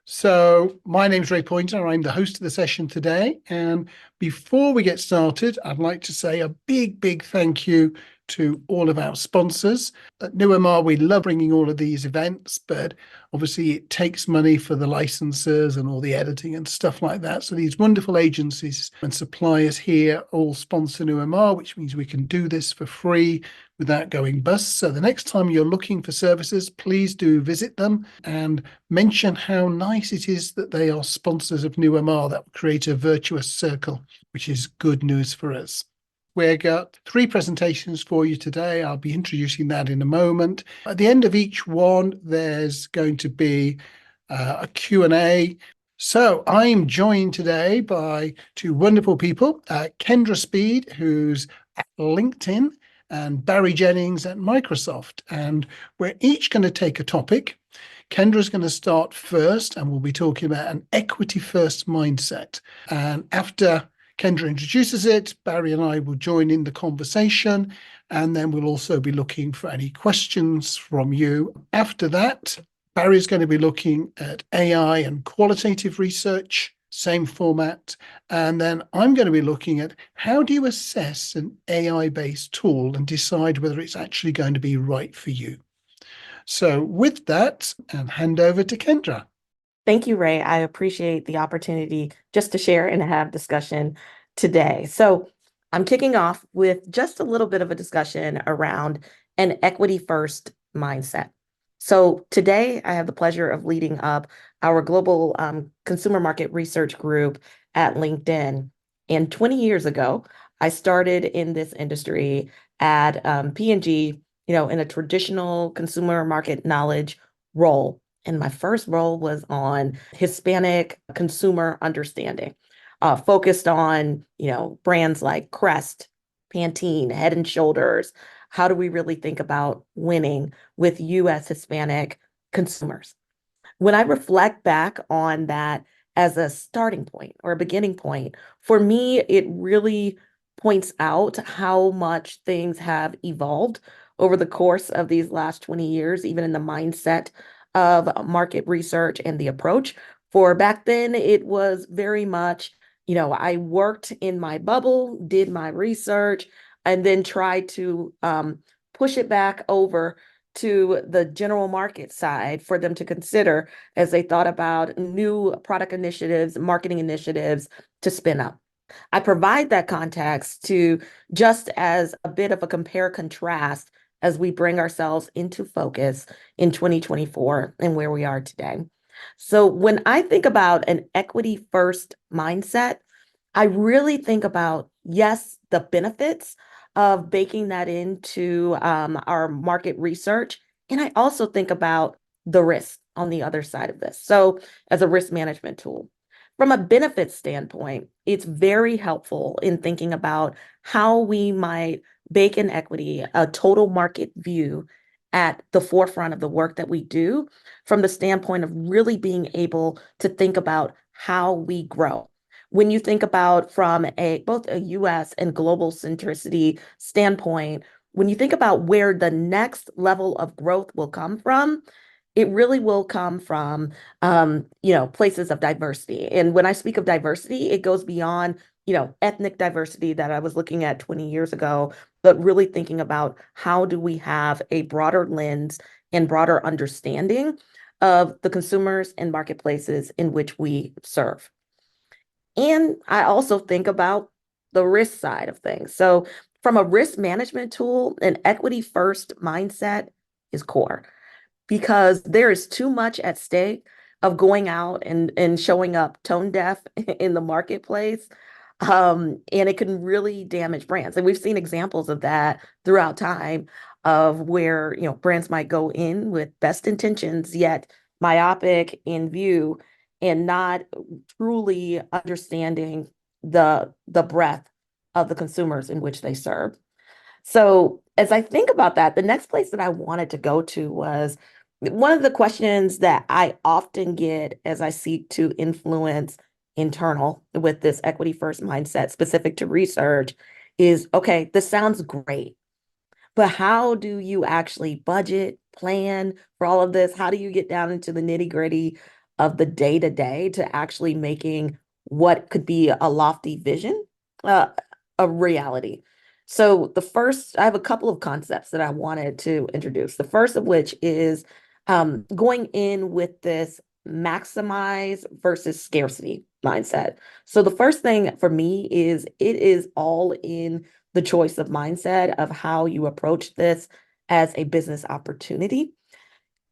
So, my name's Ray Poynter. I'm the host of the session today. And before we get started, I'd like to say a big thank you to all of our sponsors. At NewMR, we love bringing all of these events, but obviously it takes money for the licenses and all the editing and stuff like that. So, these wonderful agencies and suppliers here all sponsor NewMR, which means we can do this for free without going bust. So, the next time you're looking for services, please do visit them and mention how nice it is that they are sponsors of NewMR. That will create a virtuous circle, which is good news for us. We've got 3 presentations for you today. I'll be introducing that in a moment. At the end of each one, there's going to be a Q&A. So I'm joined today by 2 wonderful people, Kendra Speed, who's at LinkedIn, and Barry Jennings at Microsoft. And we're each going to take a topic. Kendra's going to start first, and we'll be talking about an equity-first mindset. And after Kendra introduces it, Barry and I will join in the conversation, and then we'll also be looking for any questions from you. After that, Barry's going to be looking at AI and qualitative research, same format. And then I'm going to be looking at how do you assess an AI-based tool and decide whether it's actually going to be right for you. So with that, I'll hand over to Kendra. Thank you, Ray. I appreciate the opportunity just to share and have discussion today. So I'm kicking off with just a little bit of a discussion around an equity-first mindset. So today I have the pleasure of leading up our global consumer market research group at LinkedIn. And 20 years ago, I started in this industry at P&G, in a traditional consumer market knowledge role. And my first role was on Hispanic consumer understanding, focused on, brands like Crest, Pantene, Head and Shoulders. How do we really think about winning with U.S. Hispanic consumers? When I reflect back on that as a starting point or a beginning point, for me, it really points out how much things have evolved over the course of these last 20 years, even in the mindset of market research and the approach. For back then, it was very much, I worked in my bubble, did my research, and then tried to push it back over to the general market side for them to consider as they thought about new product initiatives, marketing initiatives to spin up. I provide that context to just as a bit of a compare contrast as we bring ourselves into focus in 2024 and where we are today. So when I think about an equity first mindset, I really think about, yes, the benefits of baking that into our market research. And I also think about the risk on the other side of this. So as a risk management tool. From a benefit standpoint, it's very helpful in thinking about how we might bake in equity, a total market view at the forefront of the work that we do from the standpoint of really being able to think about how we grow. When you think about from both a US and global centricity standpoint, when you think about where the next level of growth will come from, it really will come from, places of diversity. And when I speak of diversity, it goes beyond, ethnic diversity that I was looking at 20 years ago, but really thinking about how do we have a broader lens and broader understanding of the consumers and marketplaces in which we serve. And I also think about the risk side of things. So from a risk management tool, an equity first mindset is core because there is too much at stake of going out and showing up tone deaf in the marketplace. And it can really damage brands. And we've seen examples of that throughout time of where, brands might go in with best intentions, yet myopic in view and not truly understanding the breadth of the consumers in which they serve. So as I think about that, the next place that I wanted to go to was one of the questions that I often get as I seek to influence internal with this equity first mindset specific to research is, okay, this sounds great, but how do you actually budget, plan for all of this? How do you get down into the nitty gritty of the day-to-day to actually making what could be a lofty vision a reality. So I have a couple of concepts that I wanted to introduce. The first of which is going in with this maximize versus scarcity mindset. So the first thing for me is it is all in the choice of mindset of how you approach this as a business opportunity.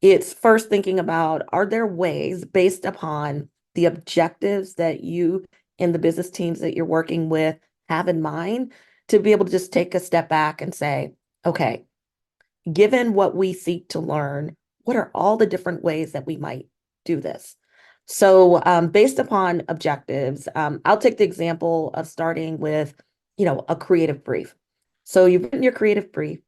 It's first thinking about, are there ways based upon the objectives that you and the business teams that you're working with have in mind to be able to just take a step back and say, okay, given what we seek to learn, what are all the different ways that we might do this? So, based upon objectives, I'll take the example of starting with, a creative brief. So you've written your creative brief,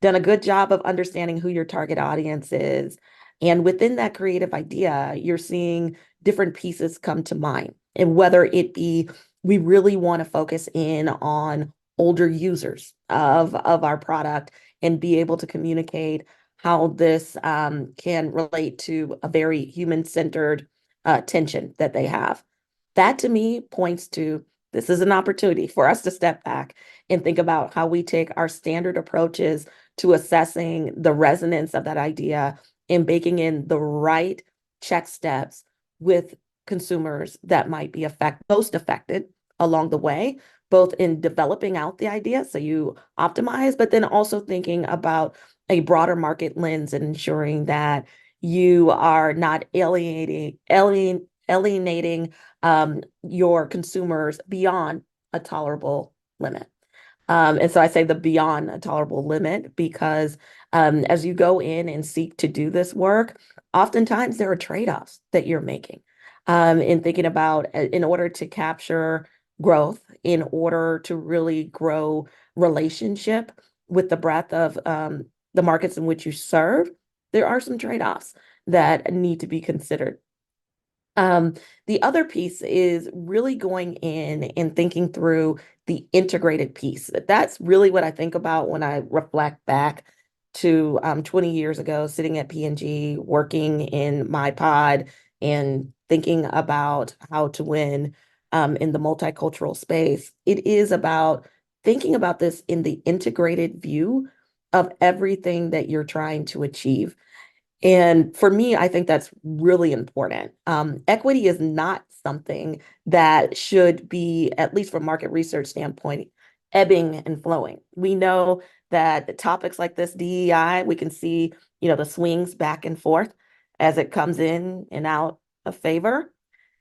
done a good job of understanding who your target audience is. And within that creative idea, you're seeing different pieces come to mind. And whether it be, we really want to focus in on older users of our product and be able to communicate how this can relate to a very human-centered tension that they have. That to me points to this is an opportunity for us to step back and think about how we take our standard approaches to assessing the resonance of that idea and baking in the right check steps with consumers that might be most affected along the way, both in developing out the idea, so you optimize, but then also thinking about a broader market lens and ensuring that you are not alienating your consumers beyond a tolerable limit. And so I say the beyond a tolerable limit because as you go in and seek to do this work, oftentimes there are trade-offs that you're making in thinking about in order to capture growth, in order to really grow relationship with the breadth of the markets in which you serve, there are some trade-offs that need to be considered. Um, the other piece is really going in and thinking through the integrated piece. That's really what I think about when I reflect back to 20 years ago, sitting at P&G, working in my pod and thinking about how to win in the multicultural space. It is about thinking about this in the integrated view of everything that you're trying to achieve. And for me, I think that's really important. Equity is not something that should be, at least from market research standpoint, ebbing and flowing. We know that the topics like this, DEI, we can see, the swings back and forth as it comes in and out of favor.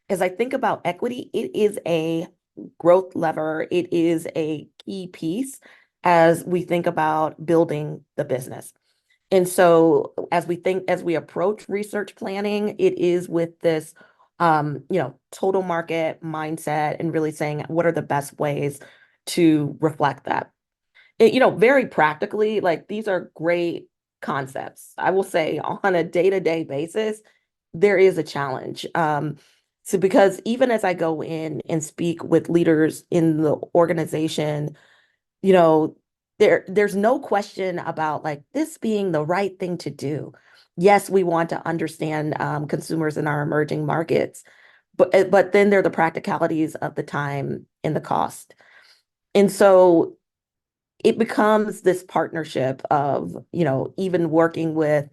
As I think about equity, it is a growth lever. It is a key piece as we think about building the business. And so as we approach research planning, it is with this, total market mindset and really saying, what are the best ways to reflect that? Very practically, like these are great concepts. I will say on a day-to-day basis, there is a challenge. So because even as I go in and speak with leaders in the organization, you know, there's no question about like this being the right thing to do. Yes, we want to understand consumers in our emerging markets, but then there are the practicalities of the time and the cost. And so it becomes this partnership of, even working with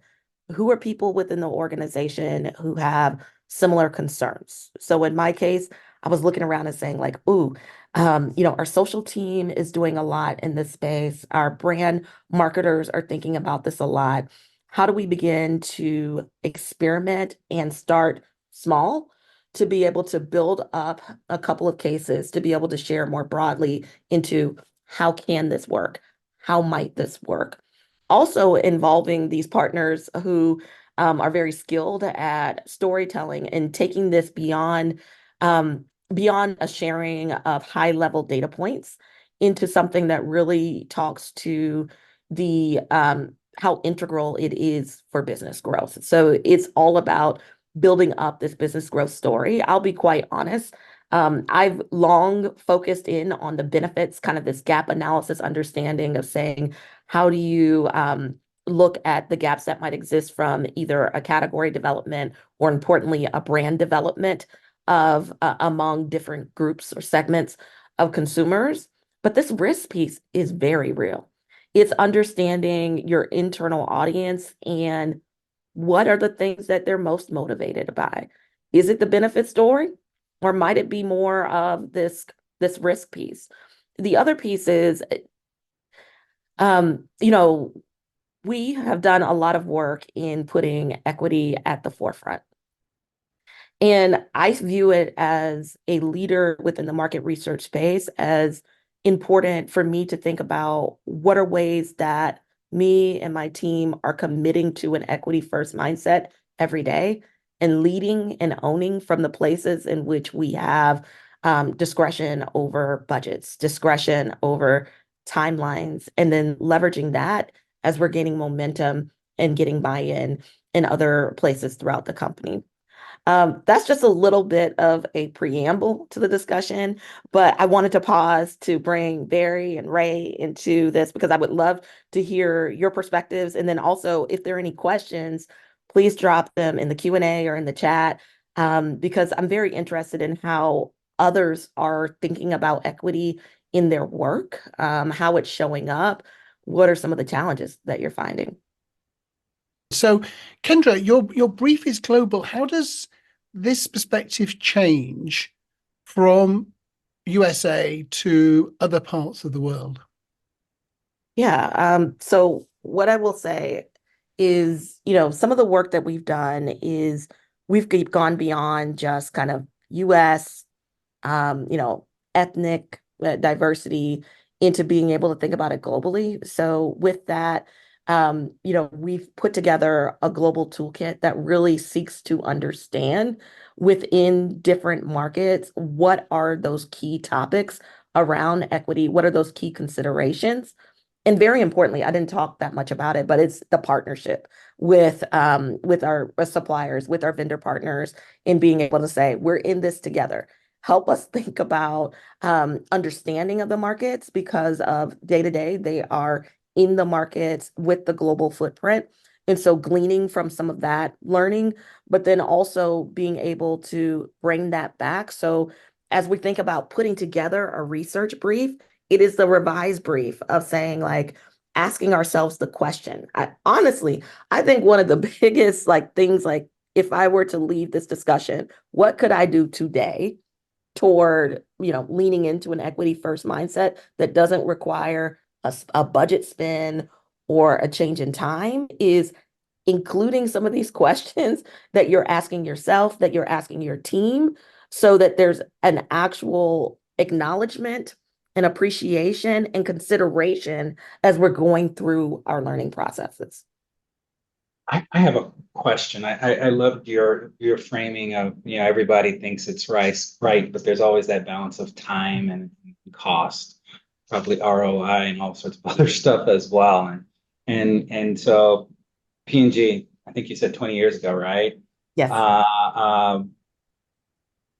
who are people within the organization who have similar concerns. So in my case, I was looking around and saying like, ooh, our social team is doing a lot in this space. Our brand marketers are thinking about this a lot. How do we begin to experiment and start small to be able to build up a couple of cases to be able to share more broadly into how can this work? How might this work? Also involving these partners who are very skilled at storytelling and taking this beyond a sharing of high level data points into something that really talks to the how integral it is for business growth. So it's all about building up this business growth story. I'll be quite honest. I've long focused in on the benefits, kind of this gap analysis understanding of saying, how do you look at the gaps that might exist from either a category development or importantly, a brand development of among different groups or segments of consumers. But this risk piece is very real. It's understanding your internal audience and what are the things that they're most motivated by. Is it the benefit story, or might it be more of this risk piece? The other piece is, you know, we have done a lot of work in putting equity at the forefront. And I view it as a leader within the market research space as important for me to think about what are ways that me and my team are committing to an equity first mindset every day and leading and owning from the places in which we have discretion over budgets, discretion over timelines, and then leveraging that as we're gaining momentum and getting buy-in in other places throughout the company. That's just a little bit of a preamble to the discussion, but I wanted to pause to bring Barry and Ray into this because I would love to hear your perspectives. And then also, if there are any questions, please drop them in the Q&A or in the chat, because I'm very interested in how others are thinking about equity in their work, how it's showing up. What are some of the challenges that you're finding? So, Kendra, your brief is global. How does this perspective change from USA to other parts of the world? Yeah. So what I will say is, some of the work that we've done is gone beyond just kind of US, ethnic diversity into being able to think about it globally. So with that, we've put together a global toolkit that really seeks to understand within different markets, what are those key topics around equity? What are those key considerations? And very importantly, I didn't talk that much about it, but it's the partnership with our suppliers, with our vendor partners, in being able to say, we're in this together. Help us think about understanding of the markets because of day to day, they are in the markets with the global footprint. And so gleaning from some of that learning, but then also being able to bring that back. So as we think about putting together a research brief, it is the revised brief of saying, like, asking ourselves the question. Honestly, I think one of the biggest things, like, if I were to leave this discussion, what could I do today toward, leaning into an equity first mindset that doesn't require a budget spend or a change in time, is including some of these questions that you're asking yourself, that you're asking your team, so that there's an actual acknowledgement and appreciation and consideration as we're going through our learning processes. I have a question. I loved your framing of, everybody thinks it's right, but there's always that balance of time and cost, probably ROI and all sorts of other stuff as well. And so P&G, I think you said 20 years ago, right? Yes.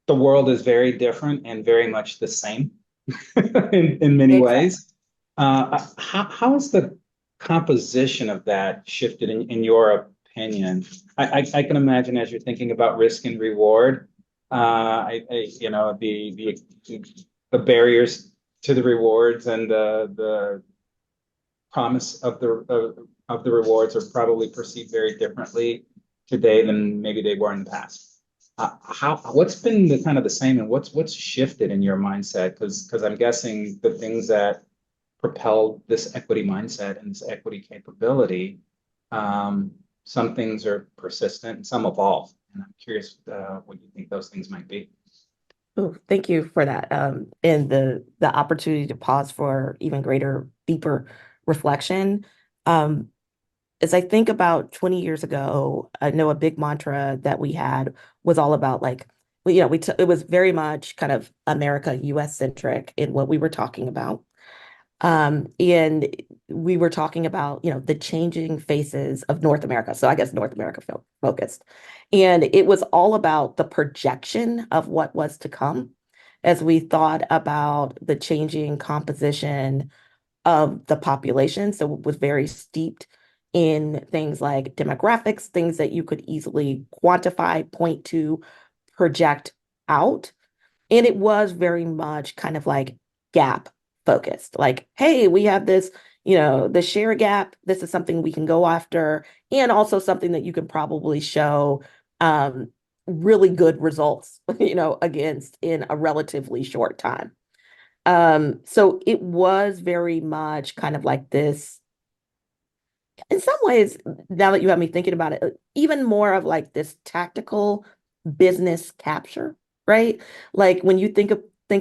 The world is very different and very much the same in many ways. How is the composition of that shifted in your opinion? I can imagine, as you're thinking about risk and reward, the barriers to the rewards and the promise of the rewards are probably perceived very differently today than maybe they were in the past. What's been the kind of the same, and what's shifted in your mindset? Because I'm guessing the things that propelled this equity mindset and this equity capability, some things are persistent and some evolve. And I'm curious what you think those things might be. Oh, thank you for that. And the opportunity to pause for even greater, deeper reflection. As I think about 20 years ago, I know a big mantra that we had was all about, like, it was very much kind of America, US centric in what we were talking about. And we were talking about, the changing faces of North America. So I guess North America focused. And it was all about the projection of what was to come as we thought about the changing composition of the population. So it was very steeped in things like demographics, things that you could easily quantify, point to, project out. And it was very much kind of like gap focused. Like, hey, we have this, the share gap. This is something we can go after, and also something that you can probably show really good results, against in a relatively short time. So it was very much kind of like this, in some ways, now that you have me thinking about it, even more of like this tactical business capture, right? Like when you think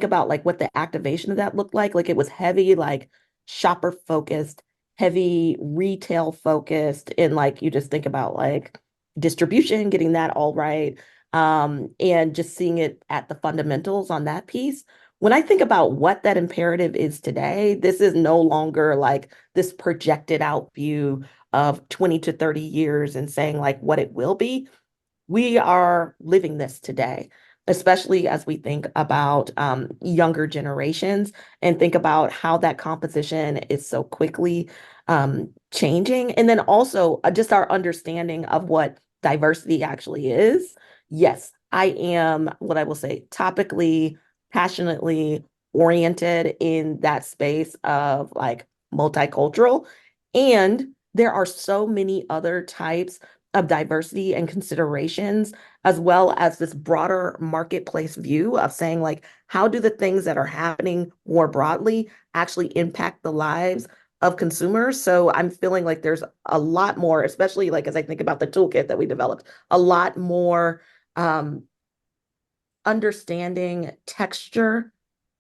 about like what the activation of that looked like it was heavy, like shopper focused, heavy retail focused, and like you just think about like distribution, getting that all right, and just seeing it at the fundamentals on that piece. When I think about what that imperative is today, this is no longer like this projected out view of 20 to 30 years and saying like what it will be. We are living this today, especially as we think about younger generations and think about how that composition is so quickly changing. And then also just our understanding of what diversity actually is. Yes, I am what I will say topically, passionately oriented in that space of like multicultural. And there are so many other types of diversity and considerations, as well as this broader marketplace view of saying, like, how do the things that are happening more broadly actually impact the lives of consumers? So I'm feeling like there's a lot more, especially like as I think about the toolkit that we developed, a lot more understanding texture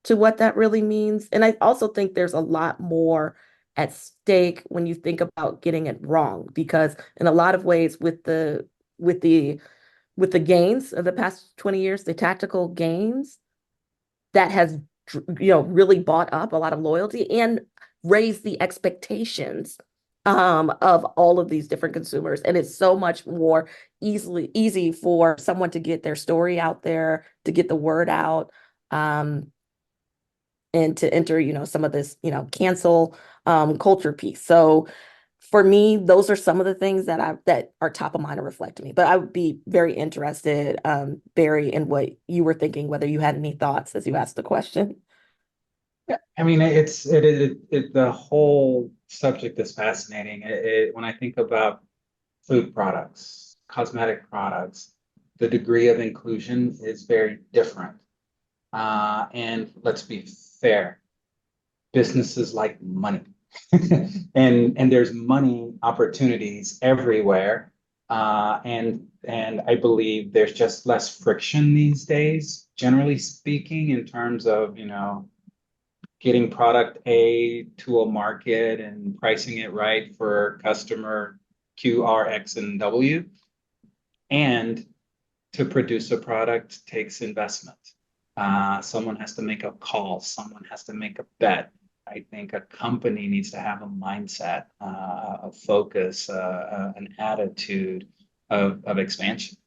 to what that really means. And I also think there's a lot more at stake when you think about getting it wrong, because in a lot of ways with the with the gains of the past 20 years, the tactical gains, that has really bought up a lot of loyalty and raised the expectations of all of these different consumers. And it's so much more easy for someone to get their story out there, to get the word out, and to enter, some of this, cancel culture piece. So for me, those are some of the things that are top of mind and reflect to me. But I would be very interested, Barry, in what you were thinking, whether you had any thoughts as you asked the question. Yeah, I mean, the whole subject is fascinating. When I think about food products, cosmetic products, the degree of inclusion is very different. And let's be fair, businesses like money. And there's money opportunities everywhere. And I believe there's just less friction these days, generally speaking, in terms of, getting product A to a market and pricing it right for customer Q, R, X, and W. And to produce a product takes investment. Someone has to make a call, someone has to make a bet. I think a company needs to have a mindset, a focus, an attitude of expansion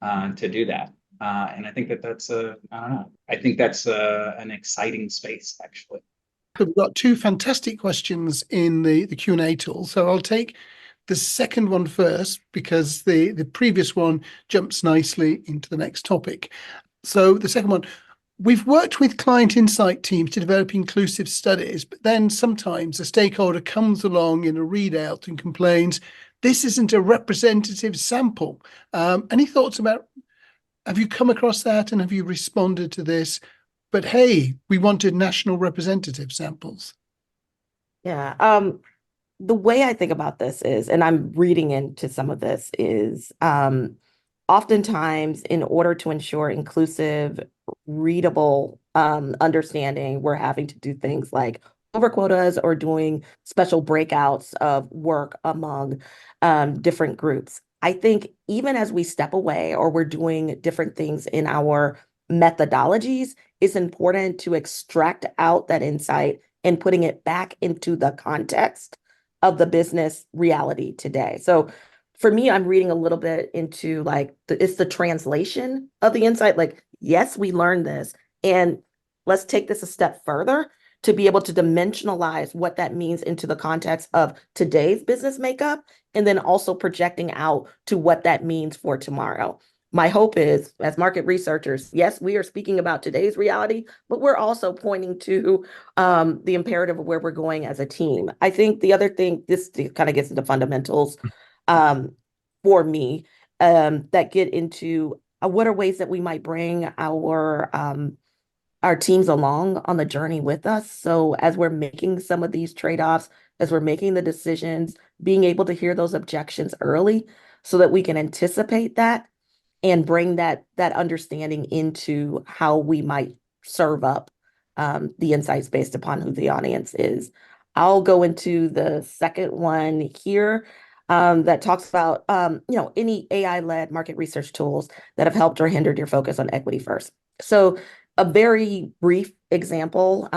to do that. And I think that's I don't know. I think that's an exciting space, actually. We've got two fantastic questions in the Q&A tool. So I'll take the second one first because the previous one jumps nicely into the next topic. So the second one, we've worked with client insight teams to develop inclusive studies, but then sometimes a stakeholder comes along in a readout and complains, this isn't a representative sample. Any thoughts about, have you come across that and have you responded to this? But hey, we wanted national representative samples. Yeah. The way I think about this is, and I'm reading into some of this, is oftentimes in order to ensure inclusive, readable understanding, we're having to do things like over quotas or doing special breakouts of work among different groups. I think even as we step away or we're doing different things in our methodologies, it's important to extract out that insight and putting it back into the context of the business reality today. So for me, I'm reading a little bit into like it's the translation of the insight. Like, yes, we learned this, and let's take this a step further to be able to dimensionalize what that means into the context of today's business makeup, and then also projecting out to what that means for tomorrow. My hope is, as market researchers, yes, we are speaking about today's reality, but we're also pointing to the imperative of where we're going as a team. I think the other thing, this kind of gets into fundamentals for me, that get into what are ways that we might bring our teams along on the journey with us. So as we're making some of these trade-offs, as we're making the decisions, being able to hear those objections early so that we can anticipate that and bring that understanding into how we might serve up the insights based upon who the audience is. I'll go into the second one here that talks about any AI-led market research tools that have helped or hindered your focus on equity first. So a very brief example,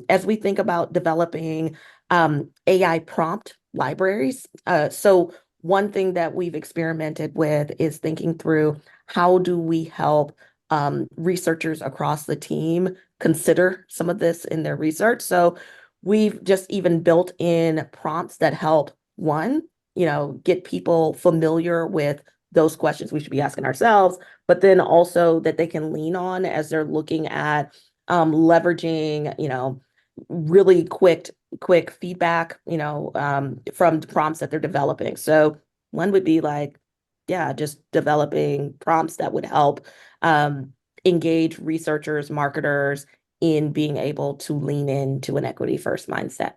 as we think about developing AI prompt libraries. So one thing that we've experimented with is thinking through how do we help researchers across the team consider some of this in their research. So we've just even built in prompts that help, one, get people familiar with those questions we should be asking ourselves, but then also that they can lean on as they're looking at leveraging, really quick feedback, from prompts that they're developing. So one would be like, yeah, just developing prompts that would help engage researchers, marketers in being able to lean into an equity first mindset.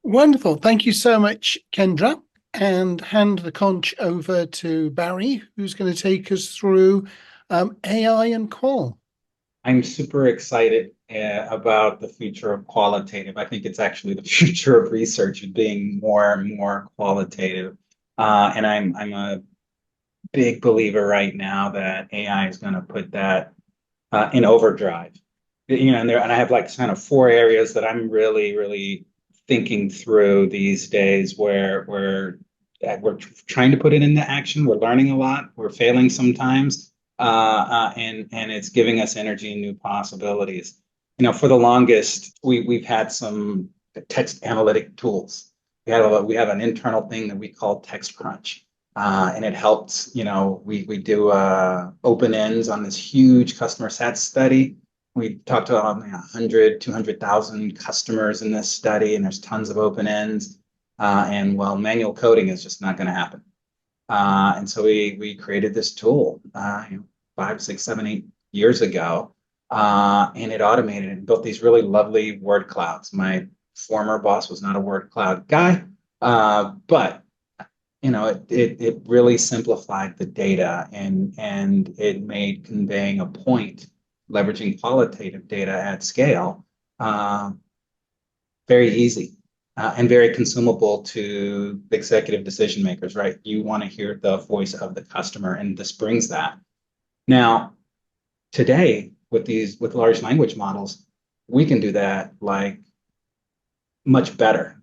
Wonderful. Thank you so much, Kendra. And hand the conch over to Barry, who's going to take us through AI and qual. I'm super excited about the future of qualitative. I think it's actually the future of research being more and more qualitative. And I'm a big believer right now that AI is going to put that in overdrive. And I have like kind of 4 areas that I'm really thinking through these days where we're trying to put it into action. We're learning a lot. We're failing sometimes. And it's giving us energy and new possibilities. For the longest, we've had some text analytic tools. We have an internal thing that we call Text Crunch. And it helped, we do open ends on this huge customer sat study. We talked to 100, 200,000 customers in this study, and there's tons of open ends. And manual coding is just not going to happen. And so we created this tool 5, 6, 7, 8 years ago, and it automated and built these really lovely word clouds. My former boss was not a word cloud guy, but it really simplified the data and it made conveying a point, leveraging qualitative data at scale, very easy. And very consumable to executive decision makers, right? You want to hear the voice of the customer, and this brings that. Now, today, with large language models, we can do that like much better.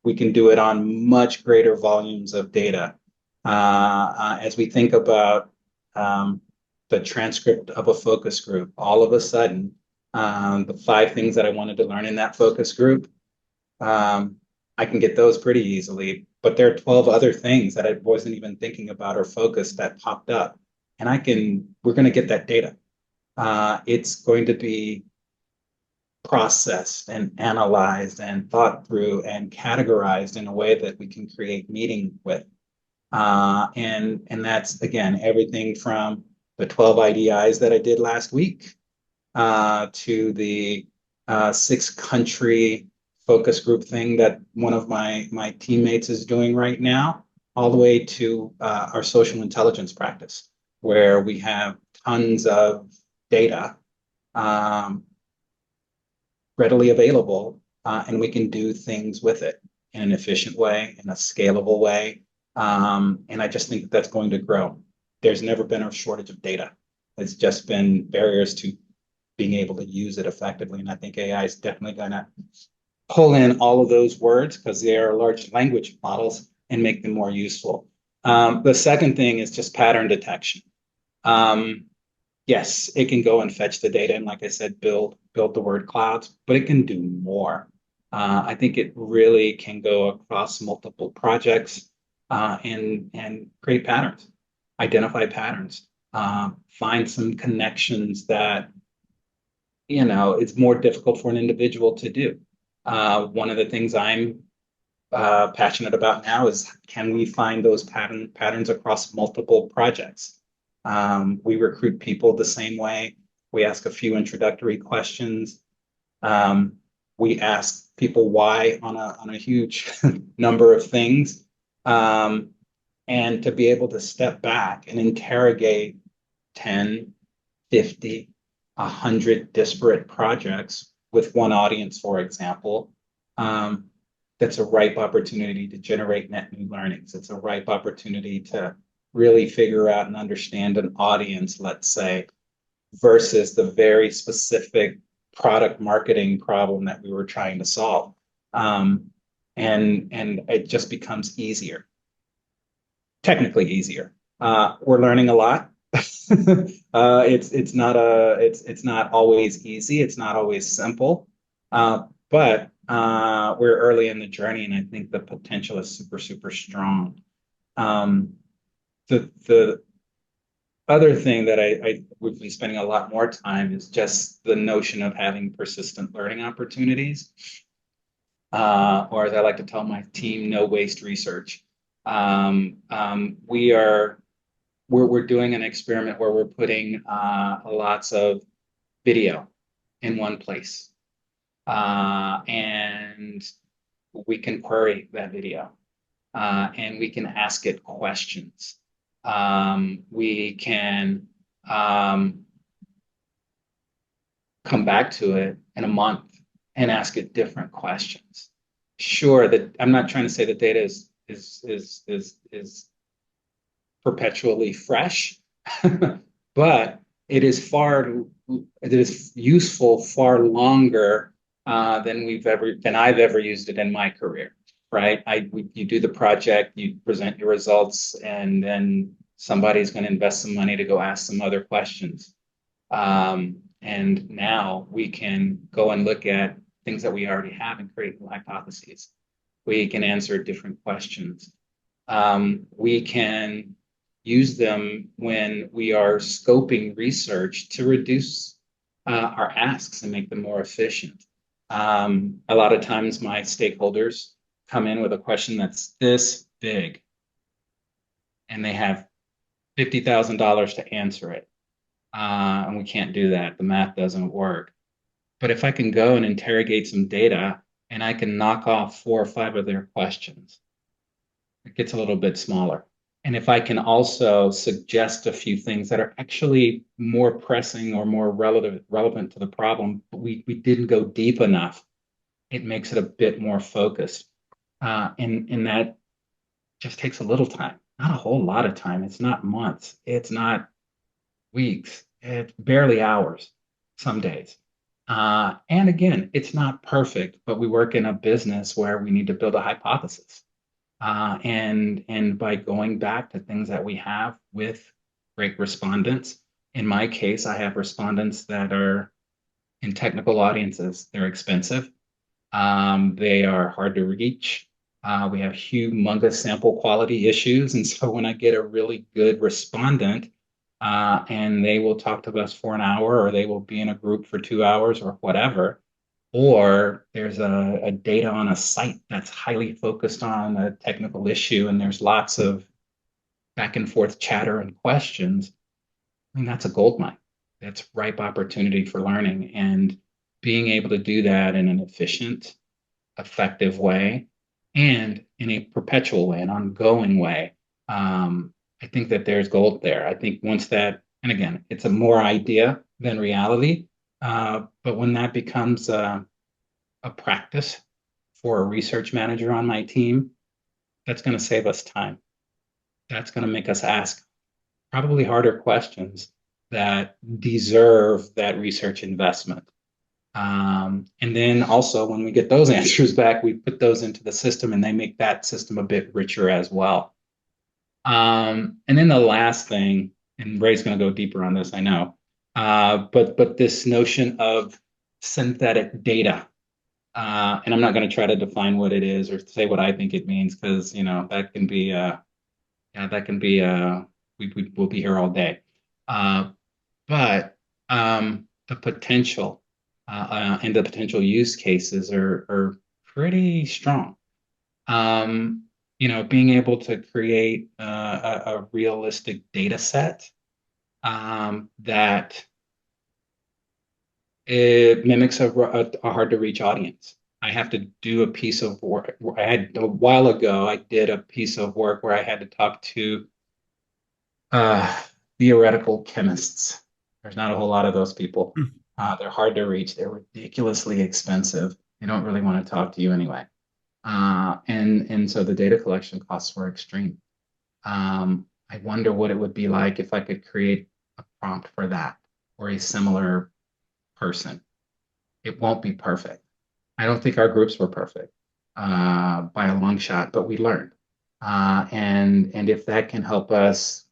We can do it on much greater volumes of data. As we think about the transcript of a focus group, all of a sudden, the 5 things that I wanted to learn in that focus group, I can get those pretty easily, but there are 12 other things that I wasn't even thinking about or focused that popped up. And we're going to get that data. It's going to be processed and analyzed and thought through and categorized in a way that we can create meaning with. And that's, again, everything from the 12 IDIs that I did last week to the 6-country focus group thing that one of my teammates is doing right now, all the way to our social intelligence practice, where we have tons of data readily available, and we can do things with it in an efficient way, in a scalable way. And I just think that's going to grow. There's never been a shortage of data. It's just been barriers to being able to use it effectively. And I think AI is definitely going to pull in all of those words because they are large language models and make them more useful. The second thing is just pattern detection. yes, it can go and fetch the data, and like I said, build the word clouds, but it can do more. I think it really can go across multiple projects and create patterns, identify patterns, find some connections that it's more difficult for an individual to do. One of the things I'm passionate about now is, can we find those patterns across multiple projects? We recruit people the same way. We ask a few introductory questions. We ask people why on a huge number of things. And to be able to step back and interrogate 10, 50, 100 disparate projects with one audience, for example, that's a ripe opportunity to generate net new learnings. It's a ripe opportunity to really figure out and understand an audience, let's say, versus the very specific product marketing problem that we were trying to solve. And it just becomes easier, technically easier. We're learning a lot. It's not always easy. It's not always simple. But we're early in the journey, and I think the potential is super, super strong. The other thing that I would be spending a lot more time is just the notion of having persistent learning opportunities, or as I like to tell my team, no waste research. We're doing an experiment where we're putting lots of video in one place, and we can query that video, and we can ask it questions. We can come back to it in a month and ask it different questions. Sure, that I'm not trying to say the data is perpetually fresh, but it is useful far longer than I've ever used it in my career. Right? You do the project, you present your results, and then somebody's going to invest some money to go ask some other questions. And now we can go and look at things that we already have and create new hypotheses. We can answer different questions. We can use them when we are scoping research to reduce our asks and make them more efficient. A lot of times my stakeholders come in with a question that's this big, and they have $50,000 to answer it. And we can't do that. The math doesn't work. But if I can go and interrogate some data, and I can knock off 4 or 5 of their questions, it gets a little bit smaller. And if I can also suggest a few things that are actually more pressing or more relevant to the problem, but we didn't go deep enough, it makes it a bit more focused. And that just takes a little time, not a whole lot of time. It's not months. It's not weeks. It's barely hours some days. And again, it's not perfect, but we work in a business where we need to build a hypothesis. And by going back to things that we have with great respondents, in my case, I have respondents that are in technical audiences. They're expensive. They are hard to reach. We have humongous sample quality issues. And so when I get a really good respondent, and they will talk to us for an hour, or they will be in a group for 2 hours or whatever, or there's a data on a site that's highly focused on a technical issue, and there's lots of back and forth chatter and questions, I mean, that's a goldmine. That's ripe opportunity for learning. And being able to do that in an efficient, effective way, and in a perpetual way, an ongoing way, I think that there's gold there. I think once that, and again, it's a more idea than reality, but when that becomes a practice for a research manager on my team, that's going to save us time. That's going to make us ask probably harder questions that deserve that research investment. And then also when we get those answers back, we put those into the system, and they make that system a bit richer as well. And then the last thing, and Ray's going to go deeper on this, I know, But this notion of synthetic data, and I'm not going to try to define what it is or say what I think it means, because that can be yeah, that can be we'll be here all day. But the potential and the potential use cases are pretty strong. Being able to create a realistic data set that it mimics a hard to reach audience. I have to do a piece of work. I had a while ago, I did a piece of work where I had to talk to uh, theoretical chemists. There's not a whole lot of those people. They're hard to reach. They're ridiculously expensive. They don't really want to talk to you anyway. And so the data collection costs were extreme. I wonder what it would be like if I could create a prompt for that or a similar person. It won't be perfect. I don't think our groups were perfect by a long shot, but we learned. And if that can help us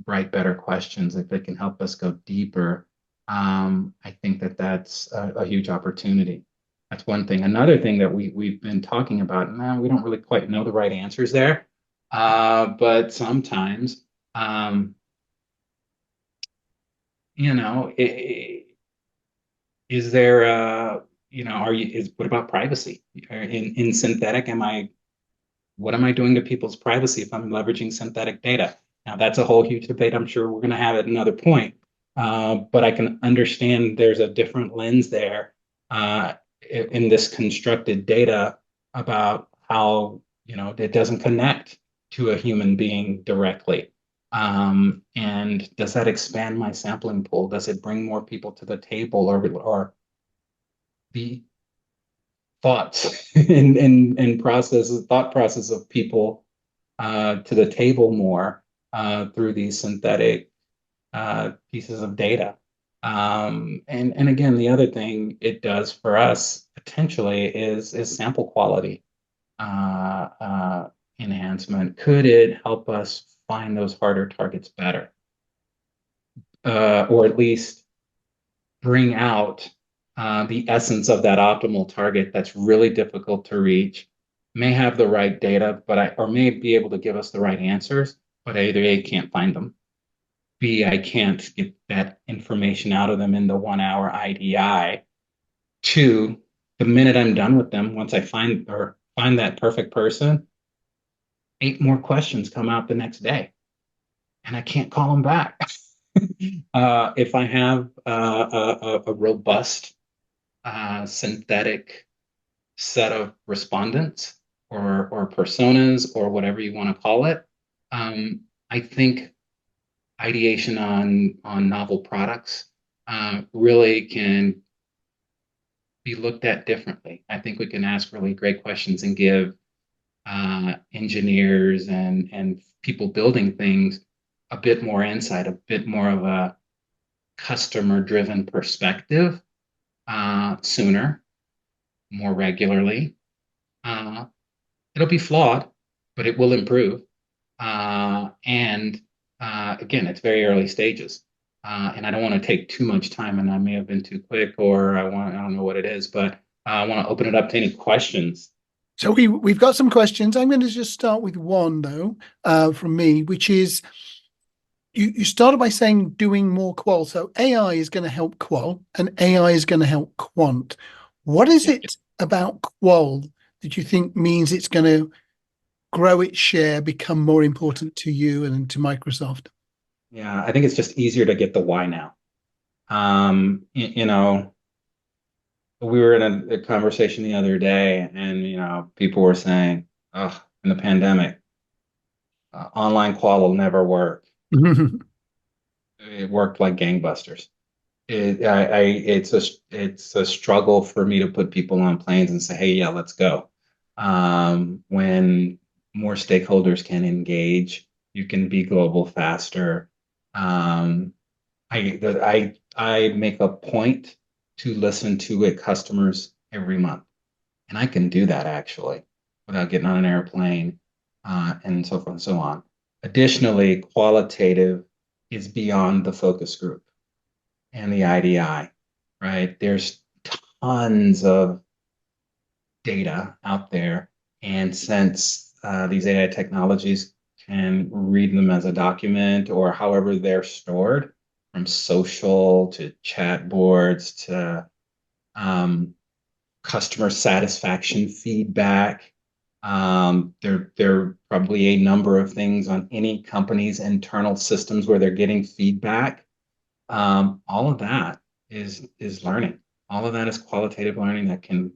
write better questions, if it can help us go deeper, I think that's a huge opportunity. That's one thing. Another thing that we've been talking about, we don't really quite know the right answers there, but sometimes, is there, what about privacy? In synthetic, what am I doing to people's privacy if I'm leveraging synthetic data? Now, that's a whole huge debate. I'm sure we're going to have at another point. But I can understand there's a different lens there in this constructed data about how, it doesn't connect to a human being directly. And does that expand my sampling pool? Does it bring more people to the table or the thoughts and thought process of people to the table more through these synthetic pieces of data. And again, the other thing it does for us potentially is sample quality enhancement. Could it help us find those harder targets better? Or at least bring out the essence of that optimal target that's really difficult to reach, may have the right data, or may be able to give us the right answers, but either A, can't find them, B, I can't get that information out of them in the 1 hour IDI. Two, the minute I'm done with them, once I find that perfect person, 8 more questions come out the next day, and I can't call them back. If I have a robust synthetic set of respondents or personas or whatever you want to call it, I think ideation on novel products really can be looked at differently. I think we can ask really great questions and give engineers and people building things a bit more insight, a bit more of a customer-driven perspective sooner, more regularly. It'll be flawed, but it will improve. And again, it's very early stages. And I don't want to take too much time, and I may have been too quick, or I don't know what it is, but I want to open it up to any questions. So we've got some questions. I'm going to just start with one though, from me, which is you started by saying doing more qual. So AI is going to help qual and AI is going to help quant. What is it about qual that you think means it's going to grow its share, become more important to you and to Microsoft? Yeah, I think it's just easier to get the why now. We were in a conversation the other day, and people were saying, "Oh, in the pandemic, online qual will never work." It worked like gangbusters. It's a struggle for me to put people on planes and say, "Hey, yeah, let's go." When more stakeholders can engage, you can be global faster. I make a point to listen to customers every month, and I can do that actually without getting on an airplane, and so forth and so on. Additionally, qualitative is beyond the focus group. and the IDI, right? There's tons of data out there. And since these AI technologies can read them as a document or however they're stored, from social to chat boards to customer satisfaction feedback. There are probably a number of things on any company's internal systems where they're getting feedback. All of that is learning. All of that is qualitative learning that can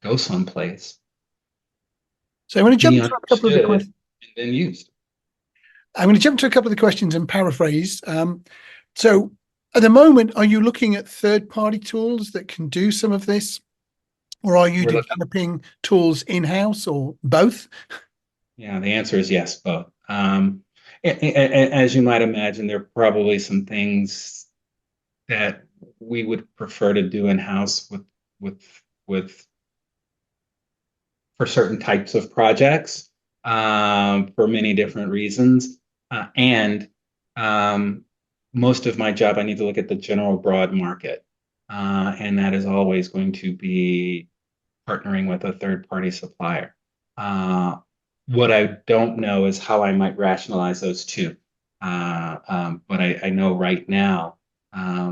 go someplace, So I'm going to be jump to a couple of the understood, questions. and then used. I'm going to jump to a couple of the questions and paraphrase. So at the moment, are you looking at third-party tools that can do some of this, or are you We're looking, developing tools in-house, or both? yeah, the answer is yes, both. As you might imagine, there are probably some things that we would prefer to do in-house with with for certain types of projects, for many different reasons. And most of my job, I need to look at the general broad market. And that is always going to be partnering with a third party supplier. What I don't know is how I might rationalize those two. But I know right now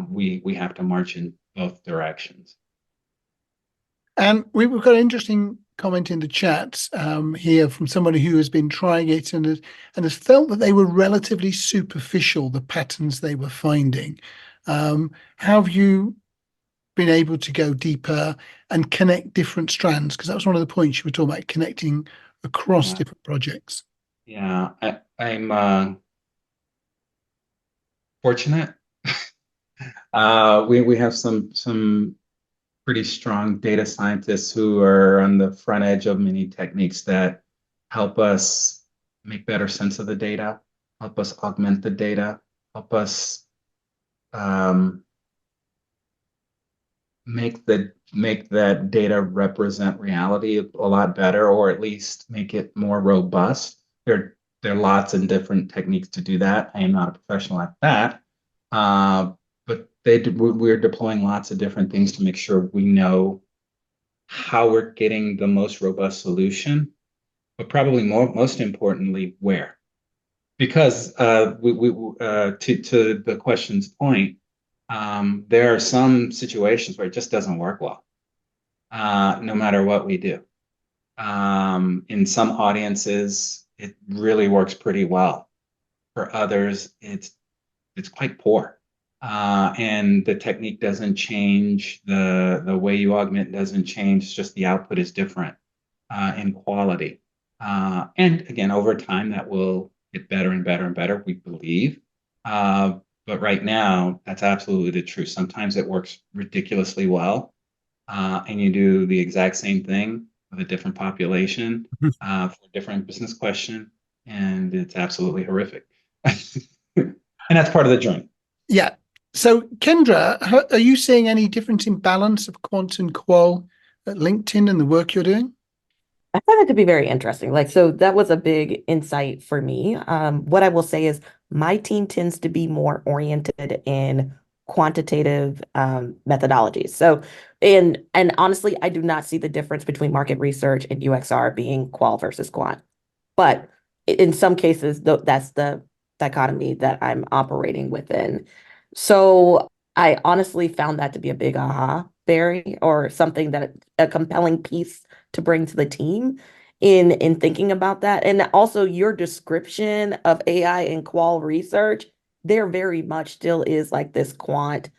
we have to march in both directions. And we've got an interesting comment in the chat here from somebody who has been trying it and has felt that they were relatively superficial, the patterns they were finding. Have you been able to go deeper and connect different strands? Because that was one of the points you were talking about, connecting across Yeah, different projects. yeah. I'm fortunate. We have some pretty strong data scientists who are on the front edge of many techniques that help us make better sense of the data, help us augment the data, help us um, make that data represent reality a lot better, or at least make it more robust. There are lots of different techniques to do that. I am not a professional at that, but we're deploying lots of different things to make sure we know how we're getting the most robust solution, but probably most importantly, where. Because to the question's point, there are some situations where it just doesn't work well, no matter what we do. In some audiences, it really works pretty well. For others, it's quite poor. And the technique doesn't change, the way you augment doesn't change, it's just the output is different in quality. And again, over time, that will get better and better and better, we believe. But right now, that's absolutely the truth. Sometimes it works ridiculously well, and you do the exact same thing with a different population for a different business question, and it's absolutely horrific. And that's part of the journey. Yeah. So, Kendra, are you seeing any difference in balance of quant and qual at LinkedIn and the work you're doing? I found it to be very interesting. Like, so that was a big insight for me. What I will say is my team tends to be more oriented in quantitative methodologies. So, and honestly, I do not see the difference between market research and UXR being qual versus quant. But in some cases, that's the dichotomy that I'm operating within. So I honestly found that to be a big aha, Barry, or something that a compelling piece to bring to the team in thinking about that. And also your description of AI and qual research, there very much still is like this quant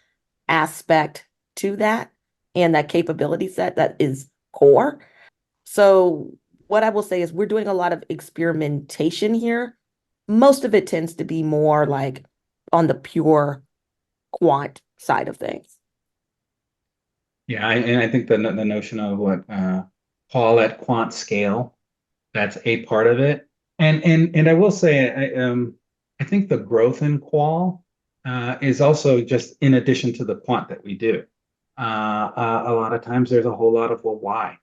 aspect to that and that capability set that is core. So what I will say is we're doing a lot of experimentation here. Most of it tends to be more like on the pure quant side of things. Yeah, and I think the notion of what Paul at quant scale, that's a part of it. And I will say, I think the growth in qual is also just in addition to the quant that we do. A lot of times there's a whole lot of, well, why?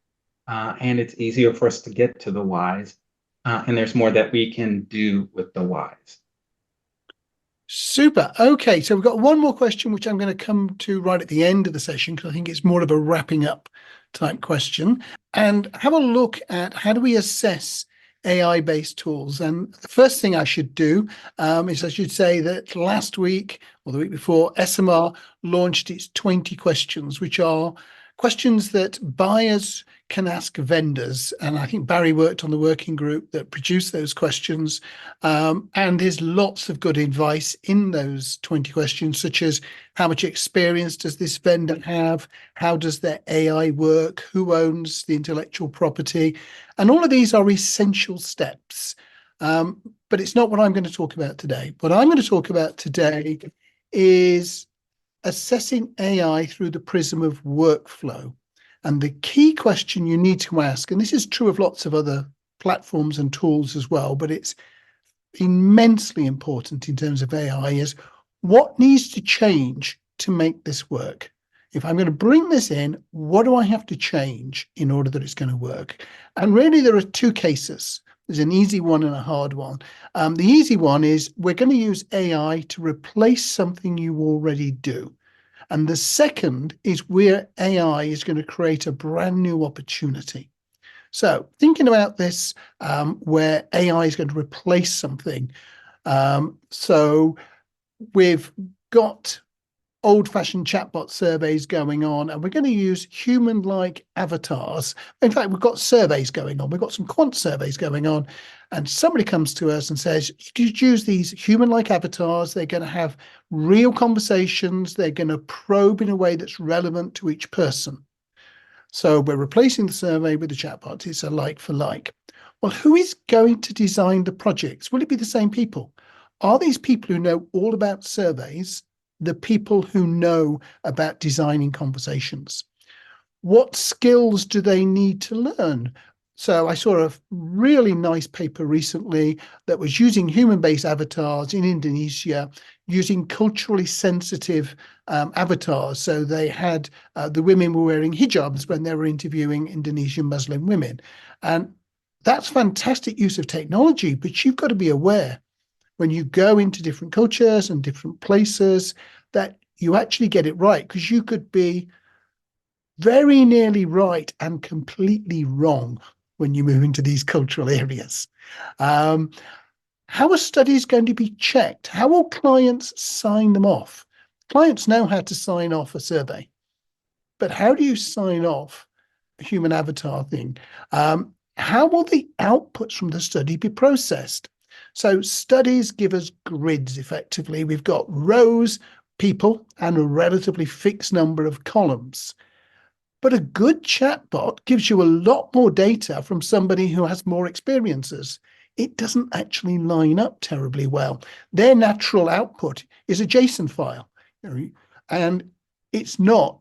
And it's easier for us to get to the whys, and there's more that we can do with the whys. Super. Okay, so we've got one more question, which I'm going to come to right at the end of the session, because I think it's more of a wrapping up type question, and have a look at how do we assess AI-based tools. And the first thing I should do is I should say that last week or the week before, SMR launched its 20 questions, which are questions that buyers can ask vendors. And I think Barry worked on the working group that produced those questions. And there's lots of good advice in those 20 questions, such as how much experience does this vendor have? How does their AI work? Who owns the intellectual property? And all of these are essential steps. But it's not what I'm going to talk about today. What I'm going to talk about today is assessing AI through the prism of workflow. And the key question you need to ask, and this is true of lots of other platforms and tools as well, but it's immensely important in terms of AI, is what needs to change to make this work? If I'm going to bring this in, what do I have to change in order that it's going to work? And really, there are two cases. There's an easy one and a hard one. The easy one is we're going to use AI to replace something you already do. And the second is where AI is going to create a brand new opportunity. So thinking about this, where AI is going to replace something. So we've got old-fashioned chatbot surveys going on, and we're going to use human-like avatars. In fact, we've got surveys going on. We've got some quant surveys going on, and somebody comes to us and says, you use these human-like avatars. They're going to have real conversations. They're going to probe in a way that's relevant to each person. So we're replacing the survey with the chatbot. It's a like for like. Well, who is going to design the projects? Will it be the same people? Are these people who know all about surveys the people who know about designing conversations? What skills do they need to learn? So I saw a really nice paper recently that was using human-based avatars in Indonesia, using culturally sensitive avatars. So they had the women were wearing hijabs when they were interviewing Indonesian Muslim women. And that's fantastic use of technology, but you've got to be aware when you go into different cultures and different places that you actually get it right, because you could be very nearly right and completely wrong when you move into these cultural areas. How are studies going to be checked? How will clients sign them off? Clients know how to sign off a survey, but how do you sign off a human avatar thing? How will the outputs from the study be processed? So studies give us grids, effectively. We've got rows, people, and a relatively fixed number of columns. But a good chatbot gives you a lot more data from somebody who has more experiences. It doesn't actually line up terribly well. Their natural output is a JSON file, and it's not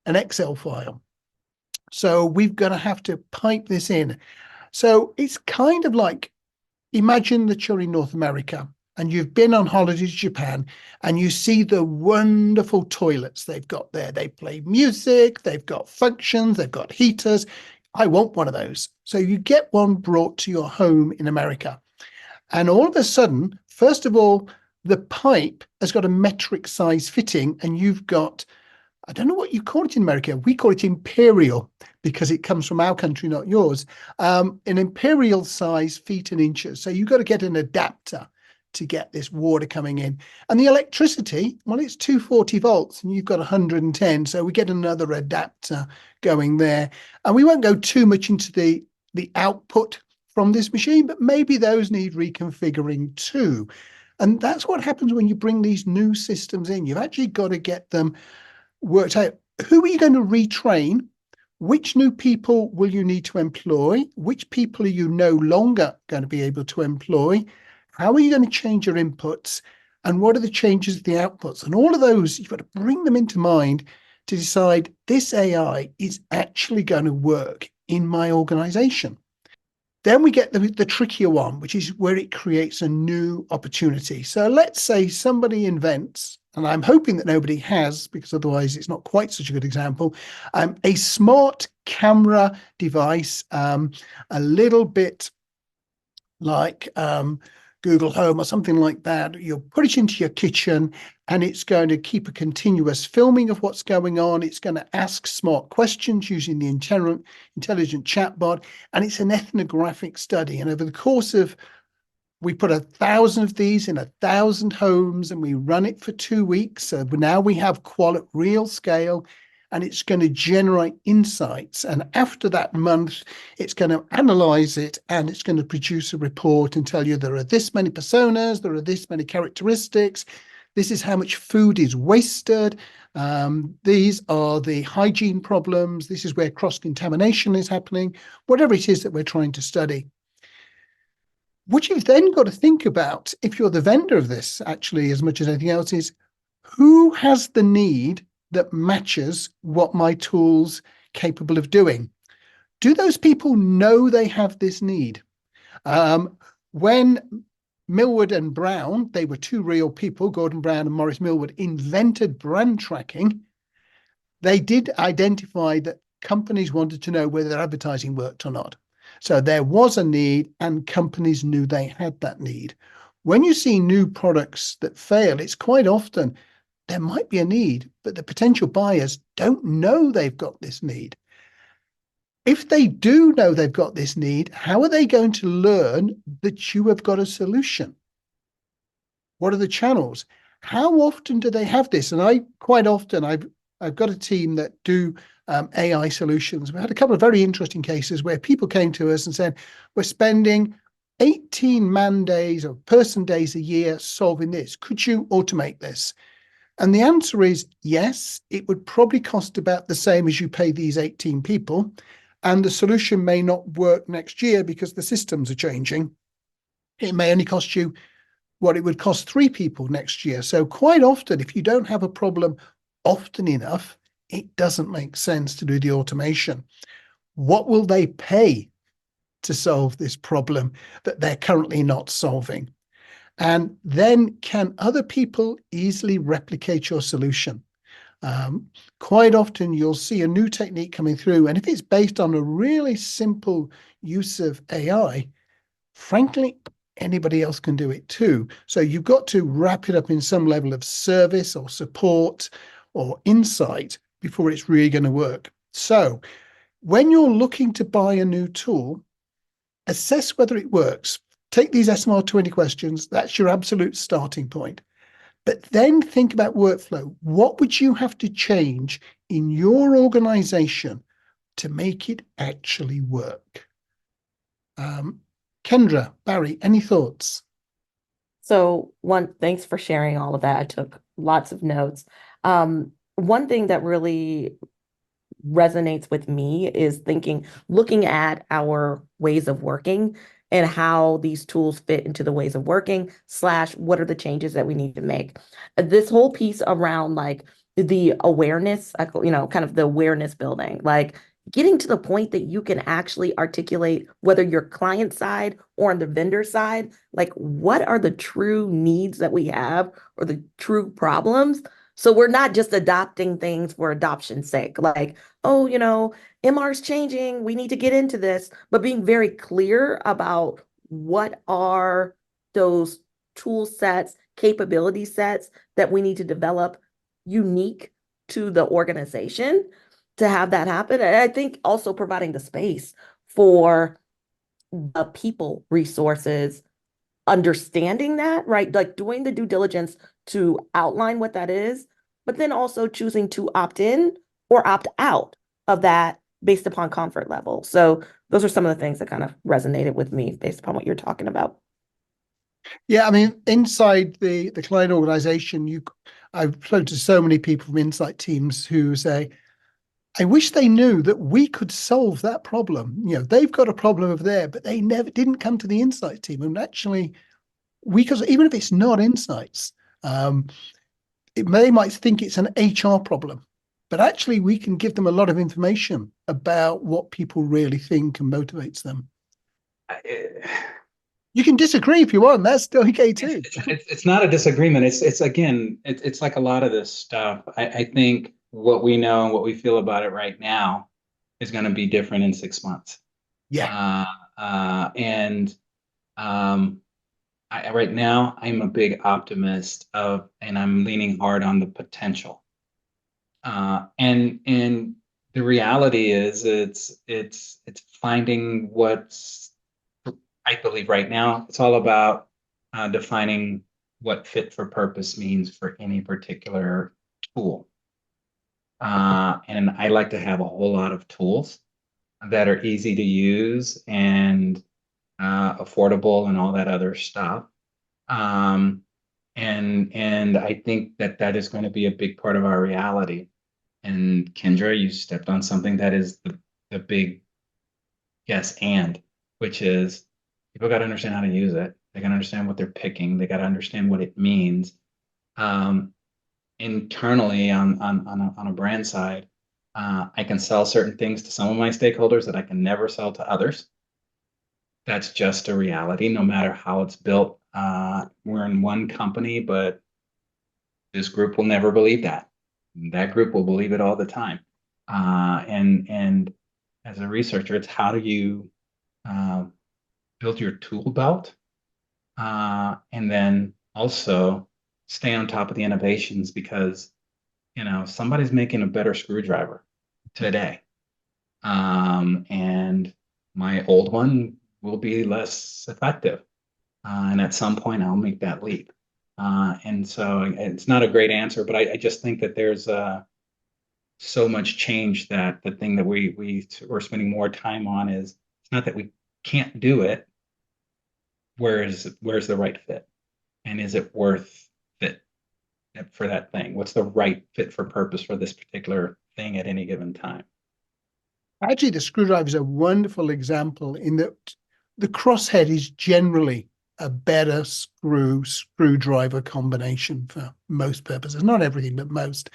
an Excel file. So we've got to have to pipe this in. So it's kind of like, imagine that you're in North America and you've been on holiday to Japan and you see the wonderful toilets they've got there. They play music, they've got functions, they've got heaters. I want one of those. So you get one brought to your home in America. And all of a sudden, first of all, the pipe has got a metric size fitting, and you've got, I don't know what you call it in America. We call it imperial because it comes from our country, not yours. An imperial size feet and inches. So you've got to get an adapter to get this water coming in. And the electricity, well, it's 240 volts and you've got 110. So we get another adapter going there. And we won't go too much into the output from this machine, but maybe those need reconfiguring too. And that's what happens when you bring these new systems in. You've actually got to get them worked out. Who are you going to retrain? Which new people will you need to employ? Which people are you no longer going to be able to employ? How are you going to change your inputs? And what are the changes of the outputs? And all of those, you've got to bring them into mind to decide this AI is actually going to work in my organization. Then we get the trickier one, which is where it creates a new opportunity. So let's say somebody invents, and I'm hoping that nobody has, because otherwise it's not quite such a good example, a smart camera device, a little bit like Google Home or something like that. You'll put it into your kitchen and it's going to keep a continuous filming of what's going on. It's going to ask smart questions using the intelligent chatbot. And it's an ethnographic study. And over the course of, we put 1,000 of these in 1,000 homes and we run it for 2 weeks. So now we have real scale, and it's going to generate insights. And after that month, it's going to analyze it and it's going to produce a report and tell you there are this many personas, there are this many characteristics. This is how much food is wasted. These are the hygiene problems. This is where cross-contamination is happening, whatever it is that we're trying to study. What you've then got to think about, if you're the vendor of this, actually, as much as anything else, is who has the need that matches what my tool's capable of doing? Do those people know they have this need? When Millward and Brown, they were two real people, Gordon Brown and Maurice Millward, invented brand tracking, they did identify that companies wanted to know whether their advertising worked or not. So there was a need and companies knew they had that need. When you see new products that fail, it's quite often there might be a need, but the potential buyers don't know they've got this need. If they do know they've got this need, how are they going to learn that you have got a solution? What are the channels? How often do they have this? And I've got a team that do AI solutions. We had a couple of very interesting cases where people came to us and said, we're spending 18 man days or person days a year solving this. Could you automate this? And the answer is yes. It would probably cost about the same as you pay these 18 people. And the solution may not work next year because the systems are changing. It may only cost you what it would cost 3 people next year. So quite often, if you don't have a problem often enough, it doesn't make sense to do the automation. What will they pay to solve this problem that they're currently not solving? And then can other people easily replicate your solution? Quite often you'll see a new technique coming through, and if it's based on a really simple use of AI, frankly, anybody else can do it too. So you've got to wrap it up in some level of service or support or insight before it's really going to work. So when you're looking to buy a new tool, assess whether it works. Take these SMR 20 questions. That's your absolute starting point. But then think about workflow. What would you have to change in your organization to make it actually work? Kendra, Barry, any thoughts? So thanks for sharing all of that. I took lots of notes. One thing that really resonates with me is looking at our ways of working and how these tools fit into the ways of working / what are the changes that we need to make. This whole piece around like the awareness, kind of the awareness building, like getting to the point that you can actually articulate whether you're client side or on the vendor side, like what are the true needs that we have or the true problems. So we're not just adopting things for adoption's sake, like, oh, MR is changing, we need to get into this, but being very clear about what are those tool sets, capability sets that we need to develop unique to the organization to have that happen. And I think also providing the space for the people resources, understanding that, right? Like doing the due diligence to outline what that is, but then also choosing to opt in or opt out of that based upon comfort level. So those are some of the things that kind of resonated with me based upon what you're talking about. Yeah, I mean, inside the client organization, I've spoken to so many people from insight teams who say, I wish they knew that we could solve that problem. They've got a problem over there, but they didn't come to the insight team. And actually, because even if it's not insights, they might think it's an HR problem, but actually we can give them a lot of information about what people really think and motivates them. You can disagree if you want. That's still okay too. It's not a disagreement. It's like a lot of this stuff. I think what we know and what we feel about it right now is going to be different in 6 months. Yeah. right now I'm a big optimist and I'm leaning hard on the potential. And the reality is it's finding what's, I believe right now it's all about defining what fit for purpose means for any particular tool. And I like to have a whole lot of tools that are easy to use and affordable and all that other stuff. Um, and I think that is going to be a big part of our reality. And Kendra, you stepped on something that is the big yes which is people got to understand how to use it. They got to understand what they're picking. They got to understand what it means. Um, Internally on a brand side, I can sell certain things to some of my stakeholders that I can never sell to others. That's just a reality, no matter how it's built. We're in one company, but this group will never believe that. That group will believe it all the time. And as a researcher, it's how do you build your tool belt, and then also stay on top of the innovations because somebody's making a better screwdriver today, and my old one will be less effective, and at some point I'll make that leap. And so it's not a great answer, but I just think that there's so much change that the thing that we're spending more time on is it's not that we can't do it. Where's the right fit, and is it worth it for that thing? What's the right fit for purpose for this particular thing at any given time? Actually, the screwdriver is a wonderful example in that the crosshead is generally a better screwdriver combination for most purposes. Not everything, but most.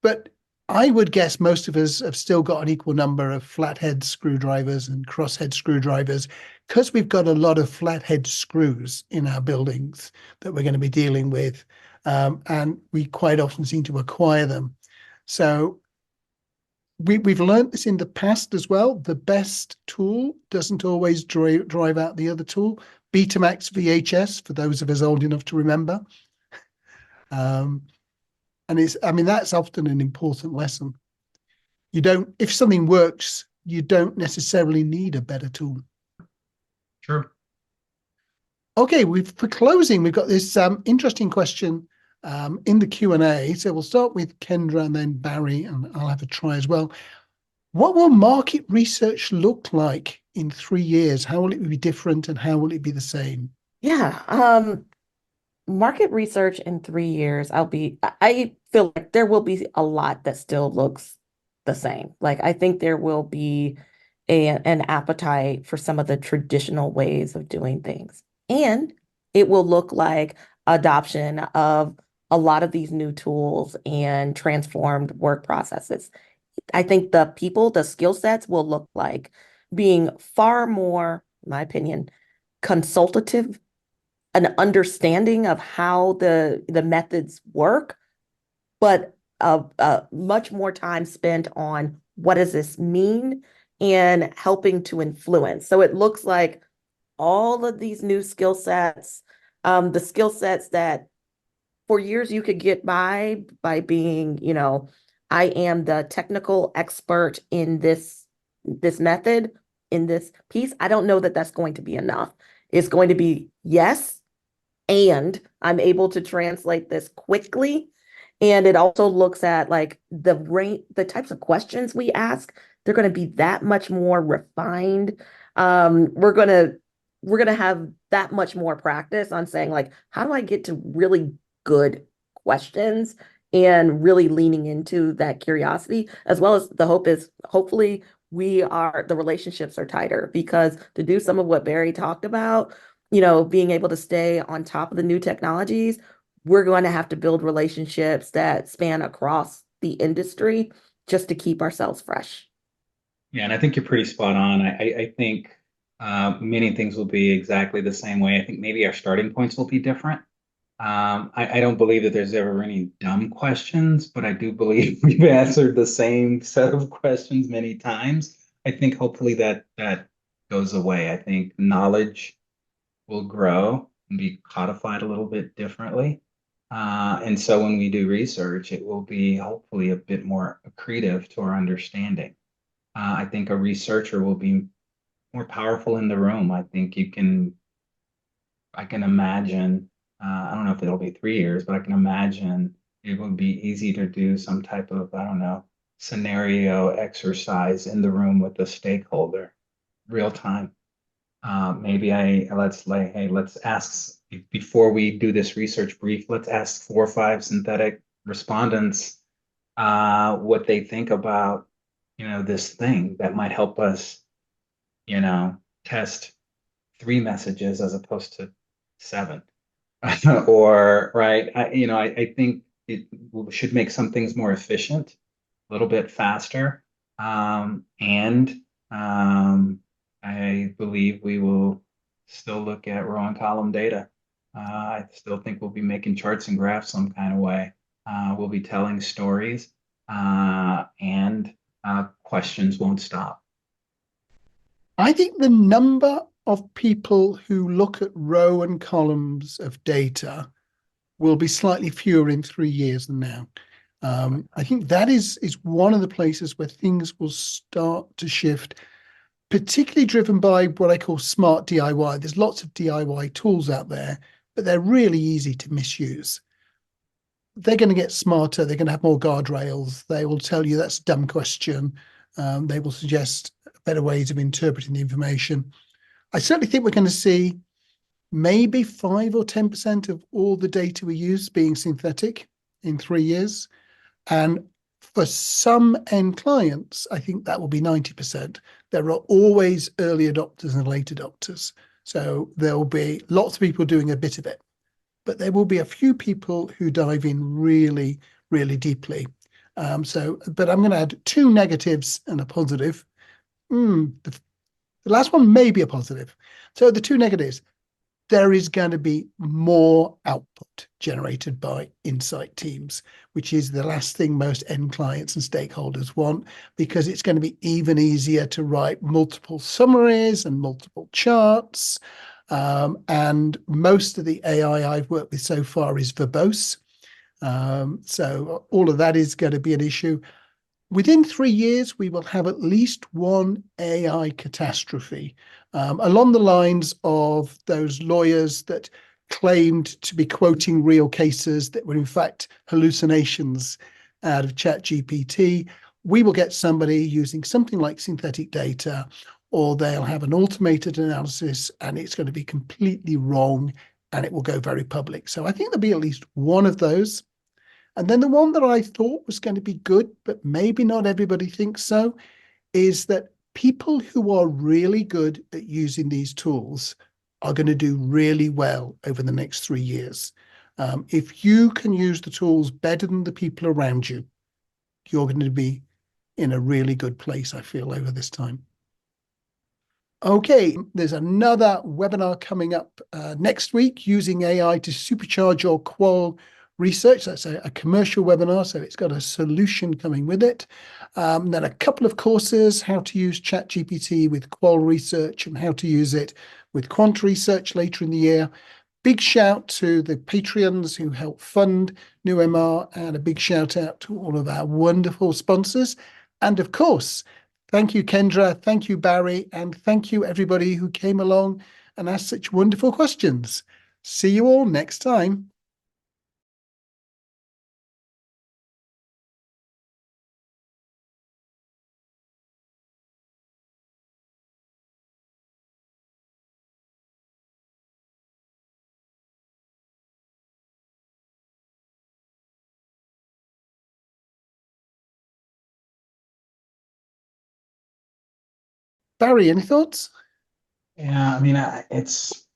But I would guess most of us have still got an equal number of flathead screwdrivers and crosshead screwdrivers because we've got a lot of flathead screws in our buildings that we're going to be dealing with. And we quite often seem to acquire them. So we've learned this in the past as well. The best tool doesn't always drive out the other tool. Betamax VHS, for those of us old enough to remember. And that's often an important lesson. If something works, you don't necessarily need a better tool. Sure. Okay, for closing, we've got this interesting question in the Q&A. So we'll start with Kendra and then Barry, and I'll have a try as well. What will market research look like in 3 years? How will it be different and how will it be the same? Yeah. Market research in 3 years, I feel like there will be a lot that still looks the same. Like, I think there will be an appetite for some of the traditional ways of doing things. And it will look like adoption of a lot of these new tools and transformed work processes. I think the skill sets will look like being far more, in my opinion, consultative, an understanding of how the methods work, but much more time spent on what does this mean and helping to influence. So it looks like all of these new skill sets, the skill sets that for years you could get by being, I am the technical expert in this method, in this piece. I don't know that that's going to be enough. It's going to be, yes, and I'm able to translate this quickly. And it also looks at like the types of questions we ask. They're going to be that much more refined. We're gonna have that much more practice on saying, like, how do I get to really good questions and really leaning into that curiosity, as well as the hope is hopefully the relationships are tighter, because to do some of what Barry talked about, being able to stay on top of the new technologies, we're going to have to build relationships that span across the industry just to keep ourselves fresh. Yeah, and I think you're pretty spot on. I think many things will be exactly the same way. I think maybe our starting points will be different. I don't believe that there's ever any dumb questions, but I do believe we've answered the same set of questions many times. I think hopefully that goes away. I think knowledge will grow and be codified a little bit differently. And so when we do research, it will be hopefully a bit more accretive to our understanding. I think a researcher will be more powerful in the room. I think I can imagine, I don't know if it'll be 3 years, but I can imagine it would be easy to do some type of, I don't know, scenario exercise in the room with the stakeholder, real time. Let's ask before we do this research brief, let's ask 4 or 5 synthetic respondents what they think about, this thing that might help us, test 3 messages as opposed to 7. Or, right, I think it should make some things more efficient, a little bit faster. And I believe we will still look at row and column data. I still think we'll be making charts and graphs some kind of way. We'll be telling stories, and questions won't stop. I think the number of people who look at row and columns of data will be slightly fewer in 3 years than now. I think that is one of the places where things will start to shift, particularly driven by what I call smart DIY. There's lots of DIY tools out there, but they're really easy to misuse. They're going to get smarter. They're going to have more guardrails. They will tell you that's a dumb question. They will suggest better ways of interpreting the information. I certainly think we're going to see maybe 5 or 10% of all the data we use being synthetic in 3 years. And for some end clients, I think that will be 90%. There are always early adopters and late adopters. So there will be lots of people doing a bit of it, but there will be a few people who dive in really, really deeply. But I'm going to add 2 negatives and a positive. The last one may be a positive. So the 2 negatives: there is going to be more output generated by insight teams, which is the last thing most end clients and stakeholders want, because it's going to be even easier to write multiple summaries and multiple charts. And most of the AI I've worked with so far is verbose. So all of that is going to be an issue. Within 3 years, we will have at least one AI catastrophe, along the lines of those lawyers that claimed to be quoting real cases that were in fact hallucinations out of ChatGPT. We will get somebody using something like synthetic data, or they'll have an automated analysis and it's going to be completely wrong and it will go very public. So I think there'll be at least one of those. And then the one that I thought was going to be good, but maybe not everybody thinks so, is that people who are really good at using these tools are going to do really well over the next 3 years. If you can use the tools better than the people around you, you're going to be in a really good place, I feel, over this time. Okay, there's another webinar coming up next week, using AI to supercharge your qual research. That's a commercial webinar, so it's got a solution coming with it. Then a couple of courses: how to use ChatGPT with qual research and how to use it with quant research later in the year. Big shout to the Patreons who help fund NewMR, and a big shout out to all of our wonderful sponsors. And of course, thank you, Kendra, thank you, Barry, and thank you everybody who came along and asked such wonderful questions. See you all next time. Barry, any thoughts? Yeah, I mean, it's